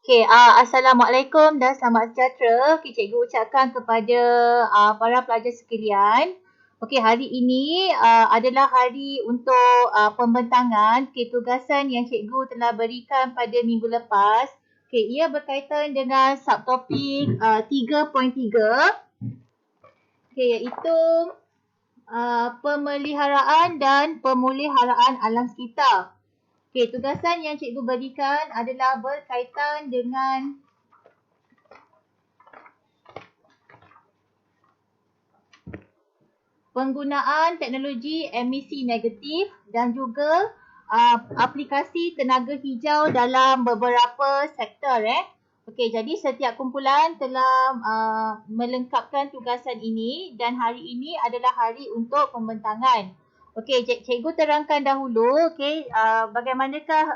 Okay, Assalamualaikum dan selamat sejahtera. Okay, cikgu ucapkan kepada para pelajar sekalian. Okay, hari ini adalah hari untuk pembentangan tugasan yang cikgu telah berikan pada minggu lepas. Okay, ia berkaitan dengan subtopik 3.3. Okay, iaitu pemeliharaan dan pemuliharaan alam sekitar. Okay, tugasan yang cikgu berikan adalah berkaitan dengan penggunaan teknologi emisi negatif dan juga aplikasi tenaga hijau dalam beberapa sektor. Okey, jadi setiap kumpulan telah melengkapkan tugasan ini dan hari ini adalah hari untuk pembentangan. Okey, cikgu terangkan dahulu bagaimanakah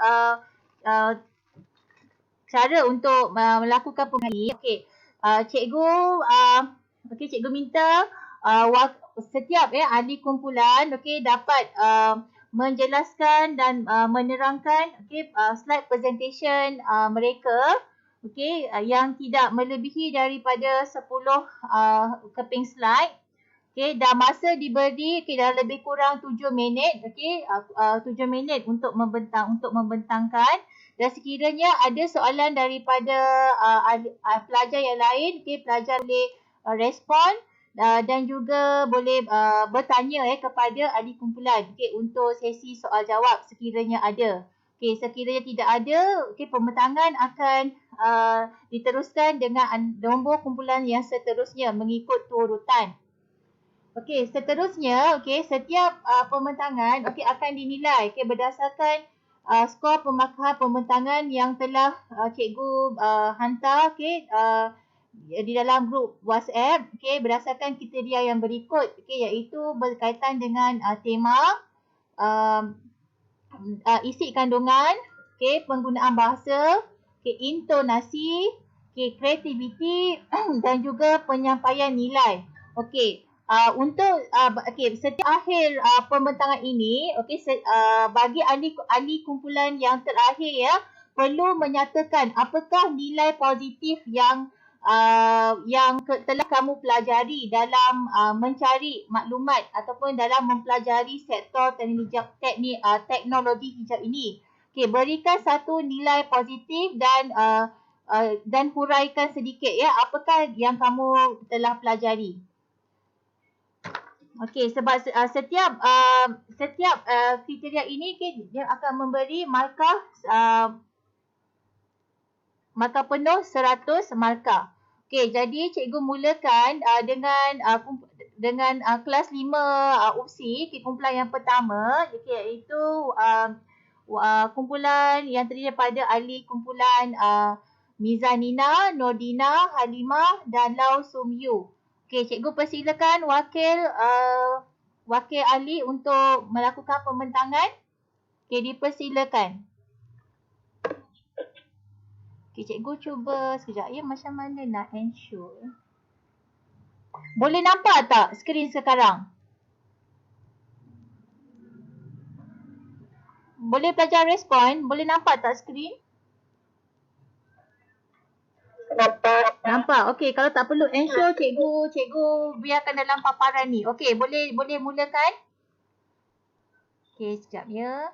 cara untuk melakukan pembentangan. Okey, cikgu minta setiap ahli kumpulan dapat menjelaskan dan menerangkan slide presentation mereka yang tidak melebihi daripada 10 keping slide. Dan masa diberi dah lebih kurang 7 minit. 7 minit untuk membentangkan. Dan sekiranya ada soalan daripada pelajar yang lain, pelajar boleh respon dan juga boleh bertanya kepada ahli kumpulan untuk sesi soal jawab sekiranya ada. Sekiranya tidak ada, pembentangan akan diteruskan dengan nombor kumpulan yang seterusnya mengikut urutan. Seterusnya, setiap pembentangan akan dinilai berdasarkan skor pemakar pembentangan yang telah cikgu hantar di dalam grup WhatsApp berdasarkan kriteria yang berikut iaitu berkaitan dengan tema, isi kandungan, penggunaan bahasa, intonasi, kreativiti dan juga penyampaian nilai. Setiap akhir pembentangan ini, bagi ahli kumpulan yang terakhir perlu menyatakan apakah nilai positif yang telah kamu pelajari dalam mencari maklumat ataupun dalam mempelajari sektor teknologi hijau ini. Berikan satu nilai positif dan huraikan sedikit apakah yang kamu telah pelajari. Sebab setiap kriteria ini dia akan memberi markah penuh 100 markah. Jadi cikgu mulakan dengan kelas 5 UPSI, kumpulan yang pertama iaitu kumpulan yang terdiri daripada ahli kumpulan Mizanina, Nordina, Halimah dan Lau Sumyu. Cikgu persilakan wakil ahli untuk melakukan pembentangan. Dipersilakan. Cikgu cuba sekejap macam mana nak ensure. Boleh nampak tak skrin sekarang? Boleh pelajar respon? Boleh nampak tak skrin? Nampak. Kalau tak perlu ensure cikgu biarkan dalam paparan ni. Boleh mulakan? Sekejap ya.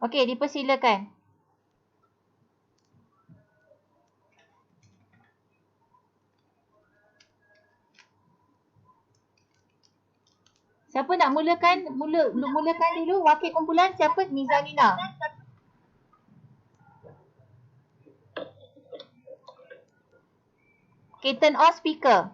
Dipersilakan. Siapa nak mulakan? Mulakan dulu wakil kumpulan siapa? Mizanina. Turn on speaker.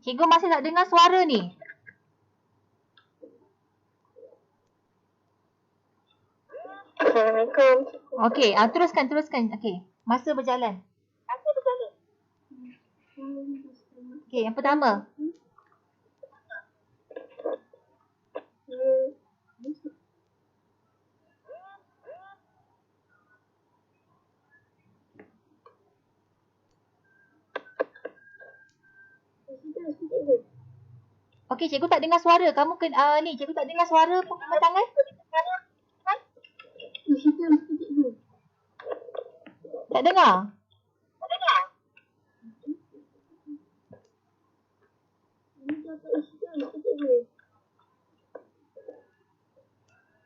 Cikgu masih tak dengar suara ni. Assalamualaikum. Okey, teruskan. Okey, masa berjalan. Okey, yang pertama. Okey, cikgu tak dengar suara. Kamu ni, cikgu tak dengar suara pembentangan. Tak dengar?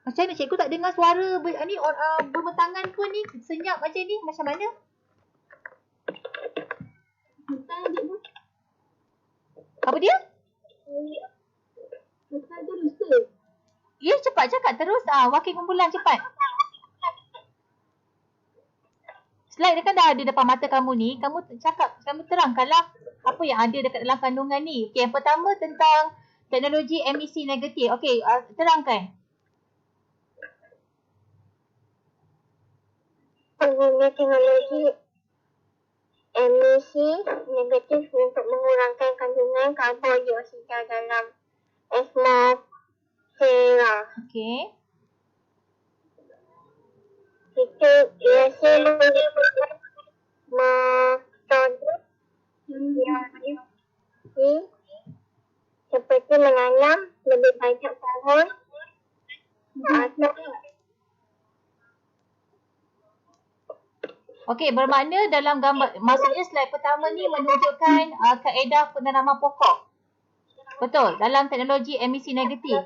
Macam mana cikgu tak dengar suara berbentangan pun ni, senyap macam ni, macam mana? Apa dia? Ya, cepat cakap terus. Wakil kumpulan cepat. Slide dia kan dah ada depan mata kamu ni. Kamu cakap, kamu terangkanlah apa yang ada dekat dalam kandungan ni. Okey, yang pertama tentang teknologi emisi negatif. Okey, terangkan. Teknologi emisi negatif untuk mengurangkan kandungan karbon dioksida dalam atmosfera. Okey. Itu biasa melibatkan metode seperti menanam lebih banyak pohon atau Okey, bermakna dalam gambar, maksudnya slide pertama ni menunjukkan kaedah penanaman pokok. Betul, dalam teknologi emisi negatif.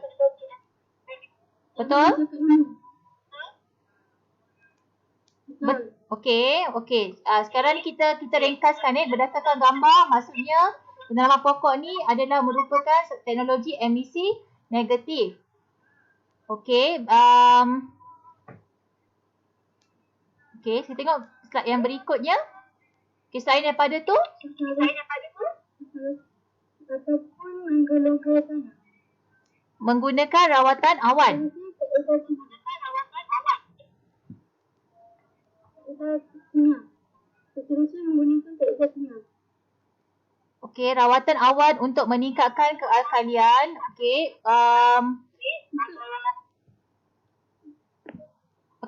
Betul? Okey. Sekarang ni kita ringkaskan berdasarkan gambar. Maksudnya penanaman pokok ni adalah merupakan teknologi emisi negatif. Okey. Okey, kita tengok slide yang berikutnya. Okey, selain daripada tu, menggunakan rawatan awan. Okey, rawatan awan untuk meningkatkan kealkalian. Okey.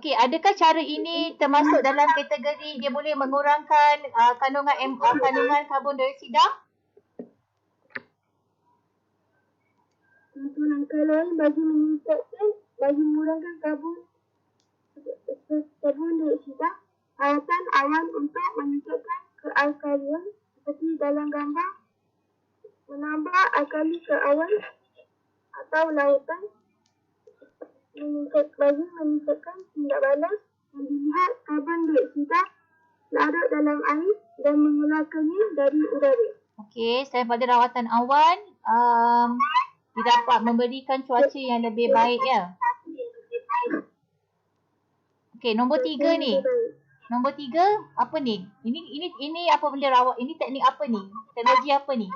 Okey, adakah cara ini termasuk dalam kategori dia boleh mengurangkan kandungan karbon dioksida? Satu langkah lain bagi mengurangkan karbon dioksida, rawatan awan untuk meningkatkan kealkalian seperti dalam gambar, menambah alkali ke awan atau lautan, meningkatkan tindak balas, melihat karbon dioksida larut dalam air dan mengeluarkannya dari udara. Okey, selain pada rawatan awan, dia dapat memberikan cuaca yang lebih baik ya. Okey, nombor 3 ni. Nombor 3 apa ni? Ini apa benda ini teknik apa ni? Teknologi apa ni?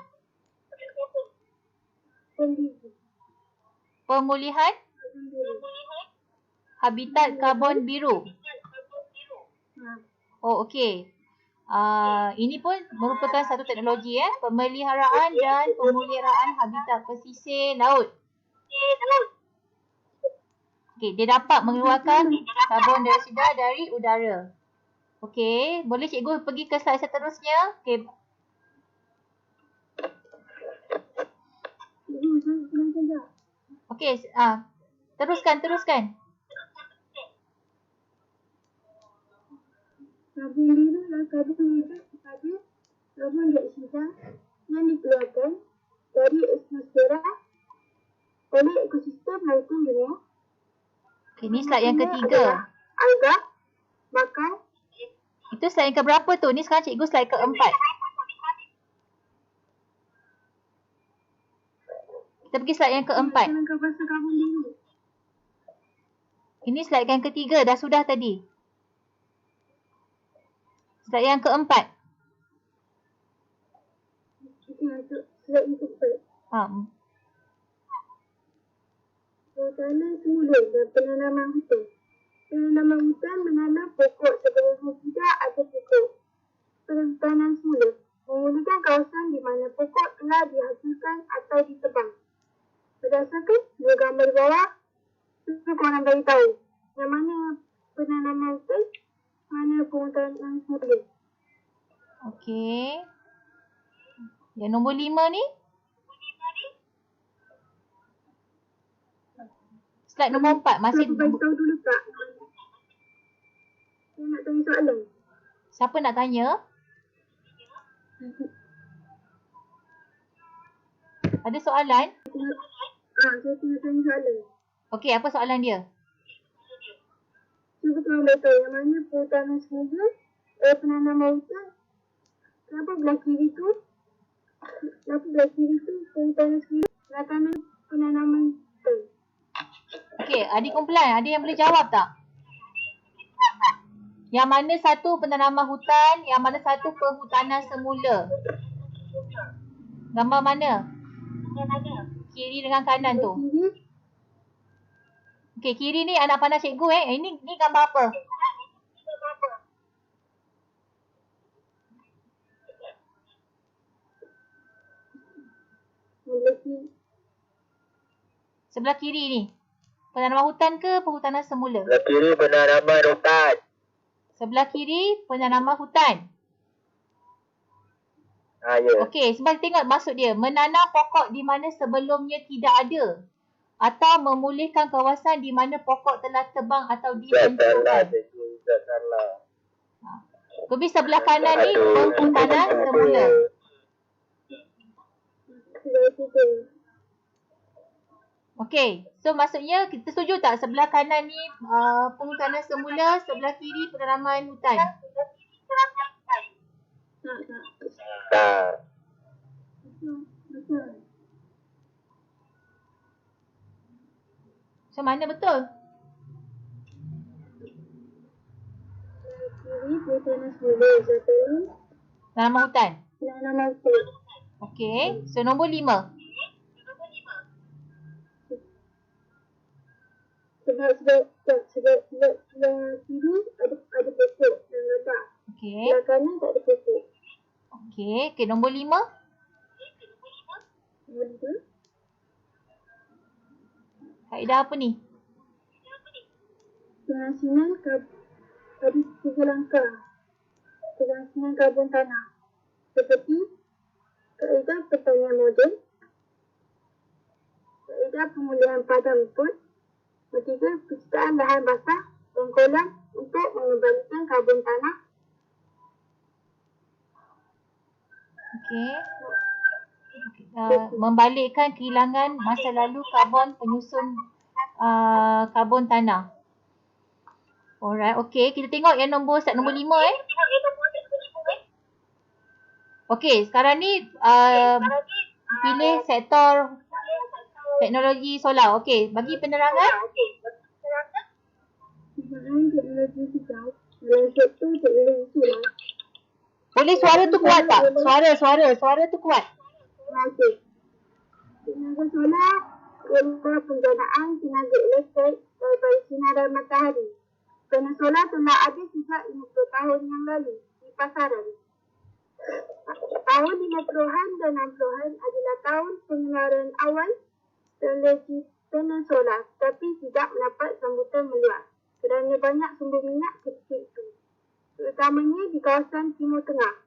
Pemulihan habitat karbon biru. Oh, okey. Ini pun merupakan satu teknologi pemeliharaan dan pemuliharaan habitat pesisir laut. Okey, dia dapat mengeluarkan karbon dioksida dari udara. Okey, boleh cikgu pergi ke slide seterusnya? Okey. Okey, teruskan. Karbon biru adalah karbon wujud kepada karbon dioksida yang dikeluarkan dari atmosfera oleh ekosistem lautan dunia. Okay, ni slide yang ketiga. Alga, bakal. Itu slide yang keberapa tu? Ni sekarang cikgu slide keempat. Kita pergi slide yang keempat. Ini slide yang ketiga, dah sudah tadi. Slide yang keempat. Slide yang keempat. Tanah semula dan penanaman hutan. Penanaman hutan menanam pokok sebelum tidak ada pokok. Perhutanan semula memulakan kawasan di mana pokok telah dihasilkan atau ditebang. Berdasarkan dua gambar bawah, itu korang bagi tahu yang mana penanaman hutan, mana perhutanan semula. Okey. Yang nombor 5 ni? Slide nombor 4 masih Saya bagi tahu dulu tak? Saya nak tanya soalan. siapa nak tanya? Ada soalan? Saya tengah tanya soalan. Okey, apa soalan dia? Cuba korang bagi tahu yang mana perhutanan semula, penanaman hutan. Kenapa belah kiri tu perhutanan semula, belah kanan penanaman hutan. Okey, adik kumpulan, ada yang boleh jawab tak? Yang mana satu penanaman hutan, yang mana satu perhutanan semula? Gambar mana? Kiri dengan kanan tu. Kiri, Okey, kiri ni anak pandang cikgu Ini gambar apa? belah kiri. Sebelah kiri ni. Penanaman hutan ke perhutanan semula? Sebelah kiri penanaman hutan. Sebelah kiri penanaman hutan. Ya. Okey, sebab tengok maksud dia. Menanam pokok di mana sebelumnya tidak ada. Atau memulihkan kawasan di mana pokok telah tebang atau dihancurkan. Tak salah. Lebih sebelah kanan ni perhutanan semula. Sebelah tiga. Okey, so maksudnya kita setuju tak sebelah kanan ni perhutanan semula, sebelah kiri penanaman hutan? Tak. Betul. So mana betul? Kiri perhutanan semula, sebelah Penanaman hutan. penanaman hutan. Okey, so nombor 5. Sebab kiri ada pokok dan gambar. Okey. Sebelah kanan tak ada pokok. Okey, nombor 5. Betul? Kaedah apa ni? Pengasinan ada 3 langkah. Pengasinan karbon tanah. Seperti kaedah pertanian moden, kaedah pemulihan padang rumput, ketiga penciptaan lahan basah dan kolam untuk mengembalikan karbon tanah. Okey. Membalikkan kehilangan masa lalu karbon penyusun karbon tanah. Alright, okey. Kita tengok yang nombor 5 Okey, sekarang ni pilih sektor teknologi solar. Okey, bagi penerangan. Penggunaan teknologi hijau dalam sektor teknologi solar. Boleh suara tu kuat tak? Suara tu kuat. Okey. Tenaga solar ialah penggunaan tenaga elektrik daripada sinaran matahari. Panel solar telah ada sejak 50 tahun yang lalu di pasaran. Tahun 50-an dan 60-an adalah tahun pengeluaran awal teknologi panel solar, tapi tidak mendapat sambutan meluas kerana banyak sumber minyak ketika itu, terutamanya di kawasan Timur Tengah.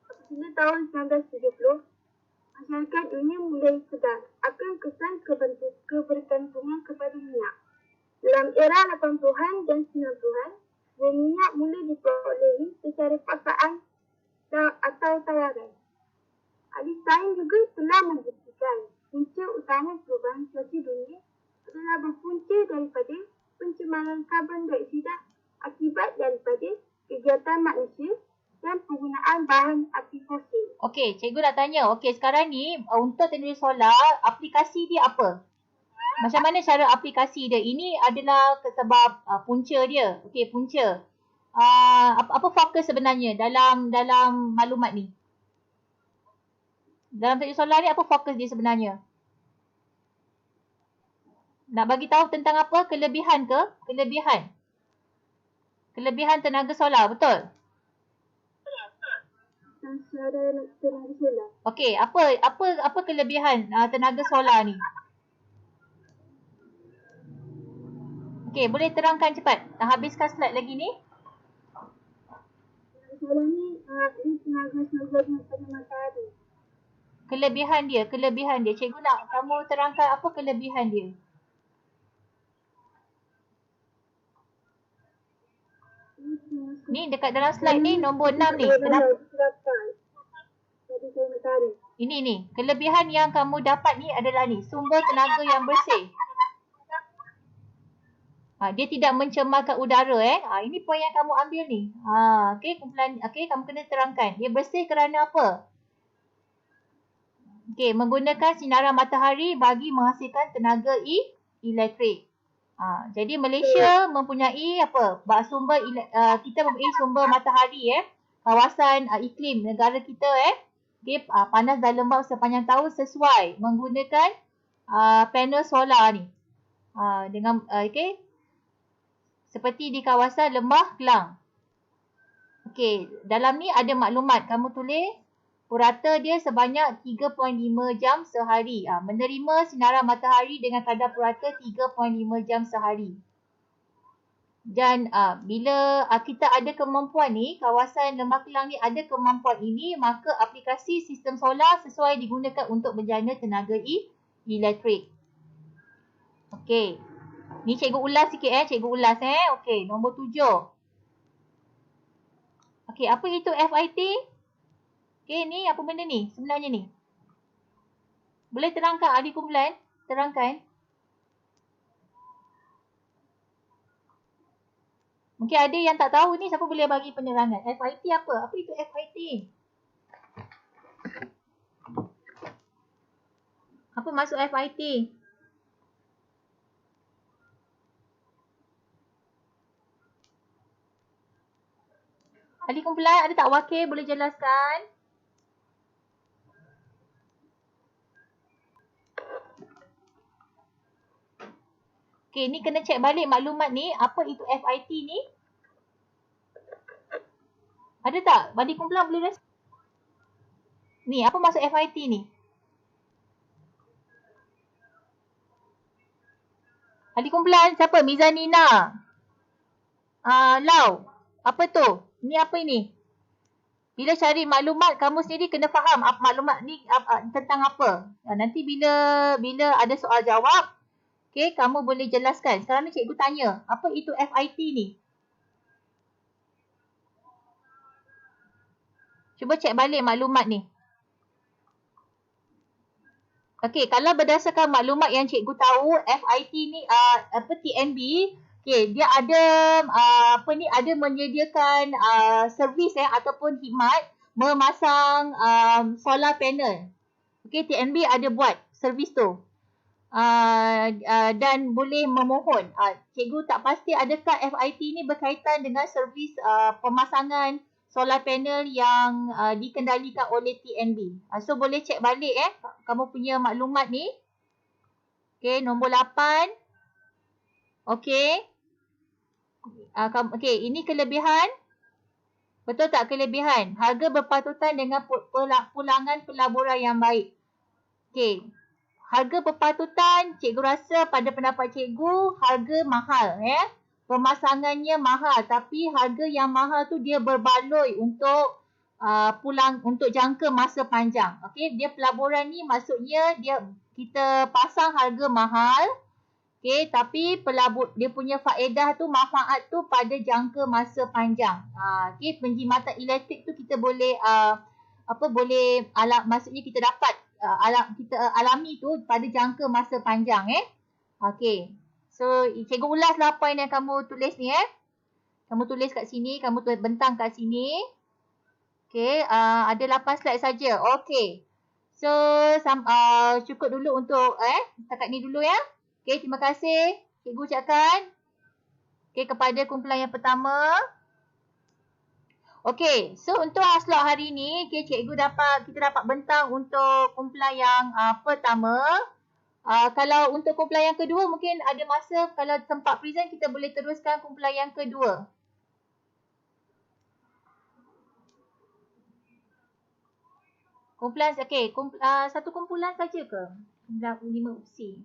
Apabila tahun 1970, masyarakat dunia mulai sedar akan kesan kebergantungan kepada minyak. Dalam era 80-an dan 90-an, minyak mula diperolehi secara paksaan atau tawaran. Ahli sains juga telah membuktikan punca utama perubahan cuaca dunia adalah berpunca daripada pencemaran karbon dioksida akibat daripada kegiatan manusia dan penggunaan bahan api fosil. Okey, cikgu nak tanya. Okey, sekarang ni untuk teknologi solar, aplikasi dia apa? Macam mana cara aplikasi dia? Ini adalah sebab punca dia. Okey, punca. Apa fokus sebenarnya dalam maklumat ni? Dalam teknologi solar ni apa fokus dia sebenarnya? Nak bagi tahu tentang apa? Kelebihan ke? Kelebihan. Kelebihan tenaga solar, betul? Sasaran tenaga solar. Okey, apa kelebihan tenaga solar ni? Okey, boleh terangkan cepat. Habiskan slide lagi ni. Tenaga solar ni ini tenaga solar daripada matahari. Kelebihan dia. Cikgu nak kamu terangkan apa kelebihan dia. Ni dekat dalam slide ni nombor 6 ni. Kenapa? Dari matahari. Ini ni. Kelebihan yang kamu dapat ni adalah ni. Sumber tenaga yang bersih. Dia tidak mencemarkan udara ini poin yang kamu ambil ni. Okey, kumpulan kamu kena terangkan. Dia bersih kerana apa? Okey, menggunakan sinaran matahari bagi menghasilkan tenaga elektrik. Jadi Malaysia mempunyai apa? Sumber kita mempunyai sumber matahari kawasan iklim negara kita okey, panas dan lembap sepanjang tahun sesuai menggunakan panel solar ni. Dengan okey, seperti di kawasan Lembah Kelang. Okey, dalam ni ada maklumat kamu tulis purata dia sebanyak 3.5 jam sehari. Menerima sinaran matahari dengan kadar purata 3.5 jam sehari. Dan bila kita ada kemampuan ni, kawasan Lembah Kelang ni ada kemampuan ini, maka aplikasi sistem solar sesuai digunakan untuk menjana tenaga elektrik. Okey. Ni cikgu ulas sikit Okey, nombor 7. Okey, apa itu FIT? Okey, ni apa benda ni sebenarnya ni? Boleh terangkan ahli kumpulan? Terangkan. Mungkin ada yang tak tahu ni, siapa boleh bagi penerangan? FIT apa? Apa itu FIT? Apa maksud FIT? Ahli kumpulan ada tak wakil boleh jelaskan? Okey, ni kena cek balik maklumat ni. Apa itu FIT ni? Ada tak? Ahli kumpulan boleh respon? Ni, apa maksud FIT ni? Ahli kumpulan siapa? Mizanina. Lau. Apa tu? Ni apa ini? Bila cari maklumat, kamu sendiri kena faham maklumat ni tentang apa. Nanti bila ada soal jawab, okey, kamu boleh jelaskan. Sekarang ni cikgu tanya, apa itu FIT ni? Cuba cek balik maklumat ni. Okey, kalau berdasarkan maklumat yang cikgu tahu, FIT ni TNB, okey, dia ada ada menyediakan servis ataupun khidmat memasang solar panel. Okey, TNB ada buat servis tu. Dan boleh memohon. Cikgu tak pasti adakah FIT ni berkaitan dengan servis pemasangan solar panel yang dikendalikan oleh TNB. So boleh cek balik kamu punya maklumat ni. Okey, nombor 8. Okey. Okey, ini kelebihan. Betul tak kelebihan? Harga berpatutan dengan pulangan pelaburan yang baik. Okey. Harga berpatutan, cikgu rasa pada pendapat cikgu, harga mahal Pemasangannya mahal, tapi harga yang mahal tu dia berbaloi untuk untuk jangka masa panjang. Okey, dia pelaburan ni maksudnya kita pasang harga mahal. Okey, tapi dia punya faedah tu, manfaat tu pada jangka masa panjang. Okey, penjimatan elektrik tu kita boleh maksudnya kita dapat kita alami tu pada jangka masa panjang Okey. So cikgu ulaslah poin yang kamu tulis ni Kamu tulis kat sini, kamu tulis bentang kat sini. Okey, ada 8 slide saja. Okey. So cukup dulu untuk setakat ni dulu Okey, terima kasih cikgu ucapkan. Okey, kepada kumpulan yang pertama. Okey, so untuk slot hari ni, kita dapat bentang untuk kumpulan yang pertama. Kalau untuk kumpulan yang kedua mungkin ada masa, kalau tempat present kita boleh teruskan kumpulan yang kedua. Kumpulan, okey, satu kumpulan saja ke? 5 opsi.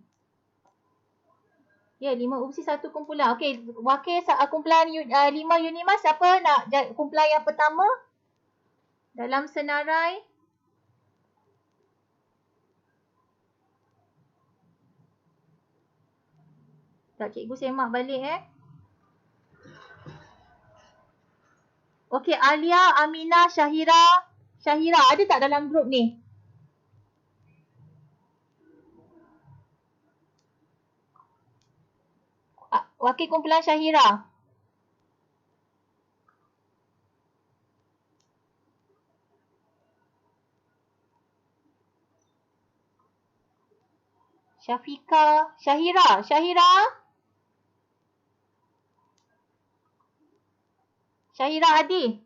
Ya, 5 opsi satu kumpulan. Okey, wakil kumpulan 5 Unimas, siapa nak kumpulan yang pertama? Dalam senarai. Tak, cikgu semak balik Okey, Alia, Aminah, Syahira. Syahira ada tak dalam grup ni? Wakil kumpulan Syahira. Syafika, Syahira, Syahira. Syahira Adi.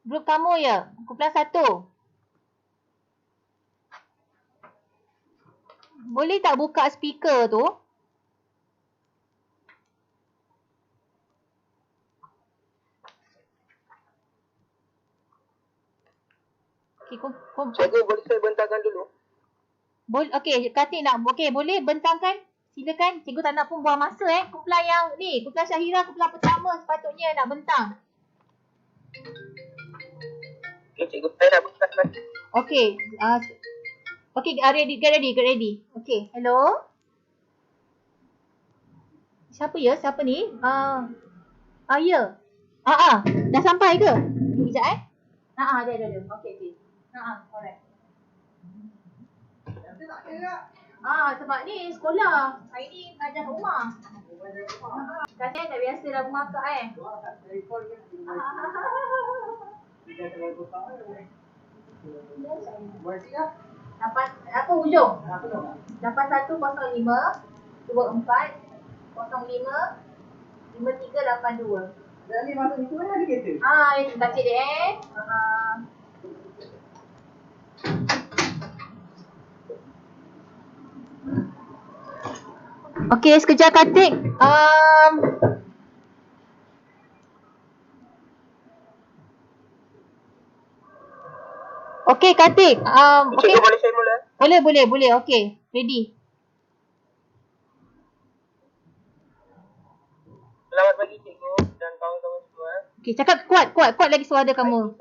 Grup kamu ya, kumpulan 1. Boleh tak buka speaker tu? Okay, Cikgu boleh saya bentangkan dulu? Okey, Katik nak. Okey, boleh bentangkan. Silakan. Cikgu tak nak pun buang masa Kumpulan yang ni, kumpulan Syahira, kumpulan pertama sepatutnya nak bentang. Okey, cikgu saya nak bentangkan. Okey. Okey, get ready. Okey, hello. Siapa ya? Siapa ni? Ya. Dah sampai ke? Sekejap ada. Okey. Alright. Sebab ni sekolah. Hari ni belajar rumah. Katanya tak biasa dah rumah akak Dapat apa hujung? 8105 24 05 5382. Dan ni masuk itu mana ada kereta? Itu tak cik dia Okey, sekejap Katik. Okey Katik. Okey. Cikgu boleh saya mula? Boleh. Okey, ready. Selamat pagi cikgu dan kawan-kawan semua. Okey, cakap kuat lagi suara kamu.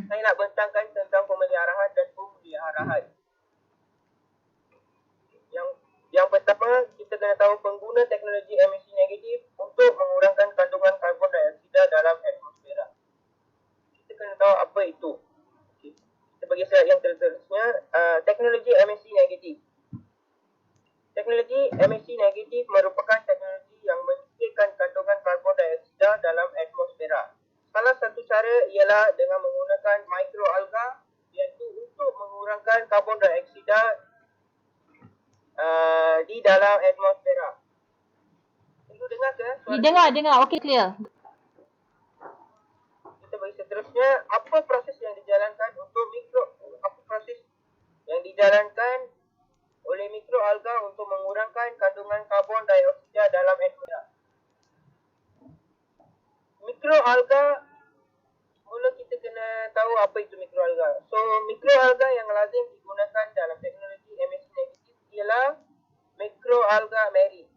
Saya nak bentangkan tentang pemeliharaan dan pemeliharaan. Yang pertama, kita kena tahu pengguna teknologi emisi negatif untuk mengurangkan kandungan karbon dioksida dalam atmosfera. Kita kena tahu apa itu. Okay. Kita bagi slide yang terusnya, teknologi emisi negatif. Teknologi emisi negatif merupakan teknologi yang menyingkirkan kandungan karbon dioksida dalam atmosfera. Salah satu cara ialah dengan menggunakan mikroalga, iaitu untuk mengurangkan karbon dioksida di dalam atmosfera. Cikgu dengar ke? Dengar. Okey, clear. Kita bagi seterusnya, apa proses yang dijalankan oleh mikroalga untuk mengurangkan kandungan karbon dioksida dalam atmosfera. Mikroalga, mula kita kena tahu apa itu mikroalga. So, mikroalga yang lazim digunakan dalam teknologi emisi negatif ialah mikroalga marine,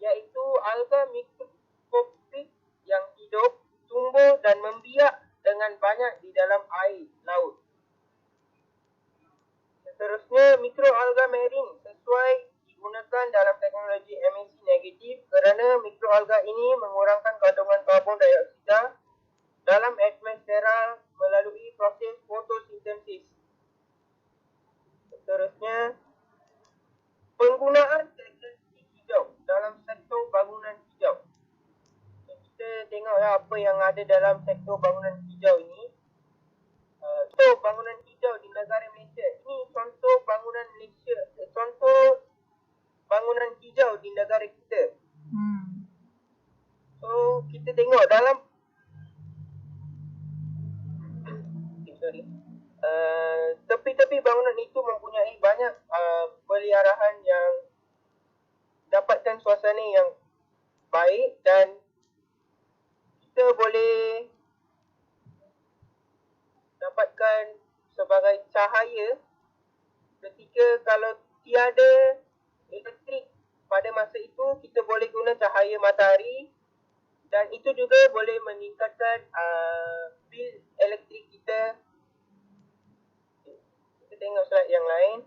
iaitu alga mikroskopik yang hidup, tumbuh dan membiak dengan banyak di dalam air laut. Seterusnya, mikroalga marine sesuai digunakan dalam teknologi emisi negatif kerana mikroalga ini mengurangkan kandungan karbon dioksida dalam atmosfera melalui proses fotosintesis. Seterusnya, penggunaan teknologi hijau dalam sektor bangunan hijau. Kita tengok apa yang ada dalam sektor bangunan hijau ini. Contoh bangunan hijau di negara Malaysia. Ini contoh bangunan Malaysia. Contoh bangunan hijau di negara kita. So, kita tengok dalam tepi-tepi bangunan itu mempunyai banyak peliharaan yang dapatkan suasana yang baik dan kita boleh dapatkan sebagai cahaya ketika kalau tiada elektrik pada masa itu, kita boleh guna cahaya matahari dan itu juga boleh meningkatkan bil elektrik kita. Kita tengok slide yang lain.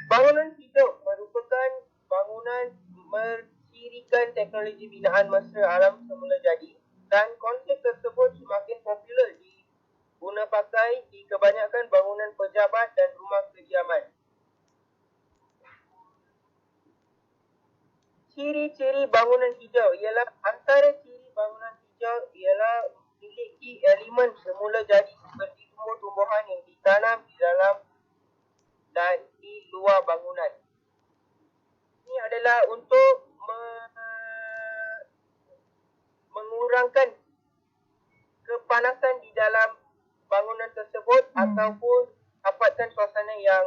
Bangunan hidup merupakan bangunan mencirikan teknologi binaan masa alam semula jadi dan konsep tersebut semakin popular diguna pakai di kebanyakan bangunan pejabat dan rumah kediaman. Ciri-ciri bangunan hijau ialah antara ciri bangunan hijau ialah memiliki elemen semula jadi seperti tumbuh-tumbuhan yang ditanam di dalam dan di luar bangunan. Ini adalah untuk mengurangkan kepanasan di dalam bangunan tersebut ataupun dapatkan suasana yang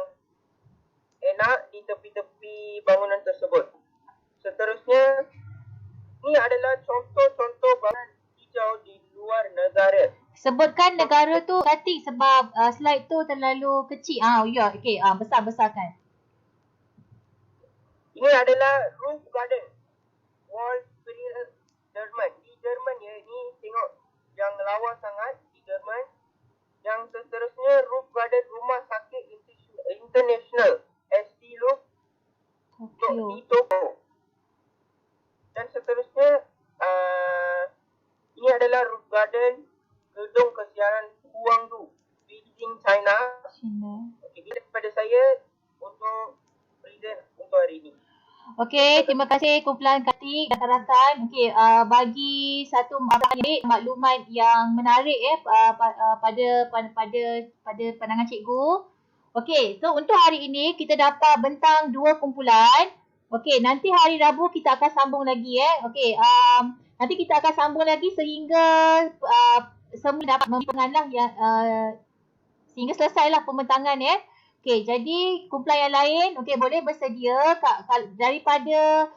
enak di tepi-tepi bangunan tersebut. Seterusnya, ini adalah contoh-contoh bangunan hijau di luar negara. Sebutkan negara tu Katik sebab slide tu terlalu kecil. Ya, okey. Besar-besarkan. Ini adalah roof garden, Wolfsburg, Jerman. Di Jerman ya, ini tengok yang lawa sangat di Jerman. Yang seterusnya roof garden Rumah Sakit International, ST Loop, di Tokyo. Dan seterusnya, ini adalah roof garden Gedung Kesiaran Guangzhou, Beijing, China. Okey, daripada saya untuk present untuk hari ini. Okey, terima kasih kumpulan Katik dan rakan-rakan. Okey, bagi satu maklumat yang menarik pada pandangan cikgu. Okey, so untuk hari ini kita dapat bentang 2 kumpulan. Okey, nanti hari Rabu kita akan sambung lagi Okey, nanti kita akan sambung lagi sehingga semua dapat membentangan sehingga selesailah pembentangan Okey, jadi kumpulan yang lain boleh bersedia daripada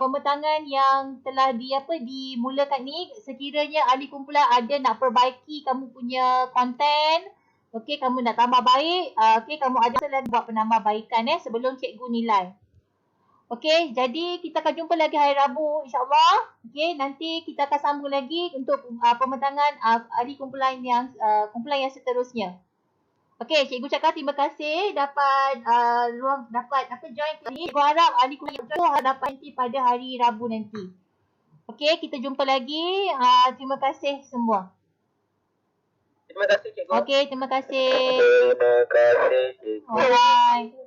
pembentangan yang telah dimulakan ni. Sekiranya ahli kumpulan ada nak perbaiki kamu punya konten, kamu nak tambah baik, kamu ada lagi buat penambahbaikan sebelum cikgu nilai. Okey, jadi kita akan jumpa lagi hari Rabu insya-Allah. Okey, nanti kita akan sambung lagi untuk pembentangan ahli kumpulan yang seterusnya. Okey, cikgu cakap terima kasih dapat join kelas ni. Cikgu harap ahli kumpulan dapat nanti pada hari Rabu nanti. Okey, kita jumpa lagi. Terima kasih semua. Terima kasih cikgu. Okey, terima kasih. Terima kasih cikgu. Bye.